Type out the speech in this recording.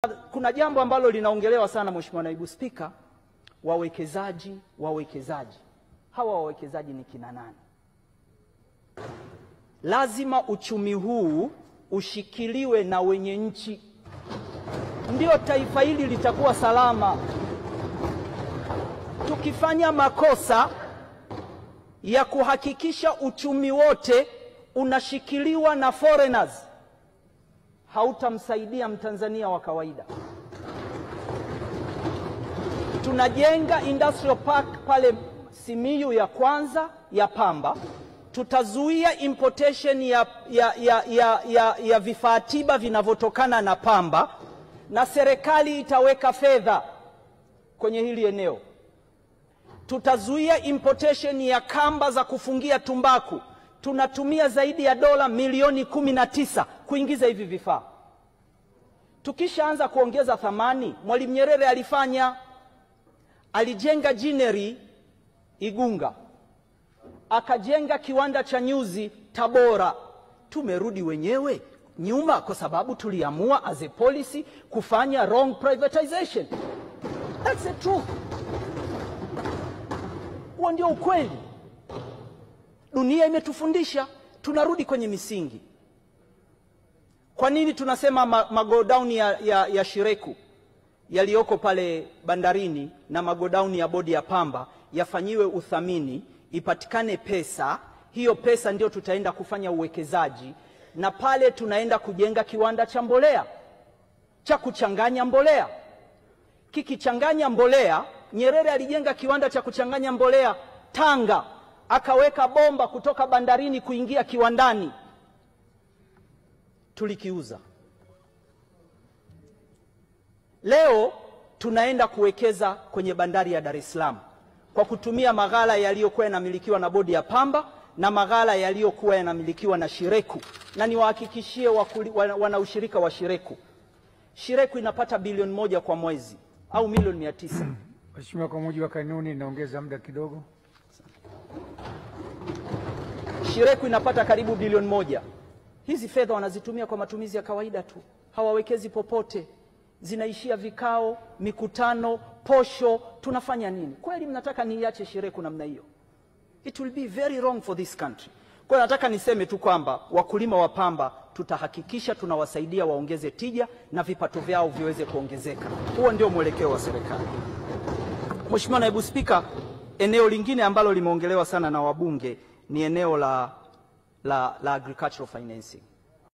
Kuna jambo ambalo linaongelewa sana Mheshimiwa Naibu Spika, wawekezaji. Hawa wawekezaji ni kina nani? Lazima uchumi huu ushikiliwe na wenye nchi, ndio taifa hili litakuwa salama. Tukifanya makosa ya kuhakikisha uchumi wote unashikiliwa na foreigners, hautamsaidia Mtanzania wa kawaida. Tunajenga industrial park pale Simiyu ya kwanza ya pamba. Tutazuia importation ya vifaa tiba vinavyotokana na pamba, na serikali itaweka fedha kwenye hili eneo. Tutazuia importation ya kamba za kufungia tumbaku. Tunatumia zaidi ya dola milioni 19 kuingiza hivi vifaa. Tukishaanza kuongeza thamani, Mwalimu Nyerere alifanya, alijenga jineri Igunga, akajenga kiwanda cha nyuzi Tabora. Tumerudi wenyewe nyuma kwa sababu tuliamua as a policy kufanya wrong privatization. That's the truth. Huo ndio ukweli. Dunia imetufundisha, tunarudi kwenye misingi. Kwa nini tunasema magodown ya Shireku yaliyoko pale bandarini na magodown ya bodi ya pamba yafanyiwe uthamini, ipatikane pesa? Hiyo pesa ndio tutaenda kufanya uwekezaji, na pale tunaenda kujenga kiwanda cha mbolea, cha kuchanganya mbolea. Kikichanganya mbolea, Nyerere alijenga kiwanda cha kuchanganya mbolea Tanga, akaweka bomba kutoka bandarini kuingia kiwandani. Tulikiuza. Leo tunaenda kuwekeza kwenye bandari ya Dar es Salaam kwa kutumia maghala yaliyokuwa yanamilikiwa na bodi ya pamba na maghala yaliyokuwa yanamilikiwa na Shireku. Na niwahakikishie wana ushirika wa Shireku, Shireku inapata bilioni 1 kwa mwezi au milioni 900. Mheshimiwa, kwa mujibu wa kanuni naongeza muda kidogo. Shireku inapata karibu bilioni 1. Hizi fedha wanazitumia kwa matumizi ya kawaida tu, hawawekezi popote. Zinaishia vikao, mikutano, posho. Tunafanya nini? Kweli mnataka niache Shireku namna hiyo? It will be very wrong for this country. Kwa nataka niseme tu kwamba wakulima wa pamba tutahakikisha tunawasaidia waongeze tija na vipato vyao viweze kuongezeka. Huo ndio mwelekeo wa serikali. Mheshimiwa Naibu Spika, eneo lingine ambalo limeongelewa sana na wabunge ni eneo la agricultural financing.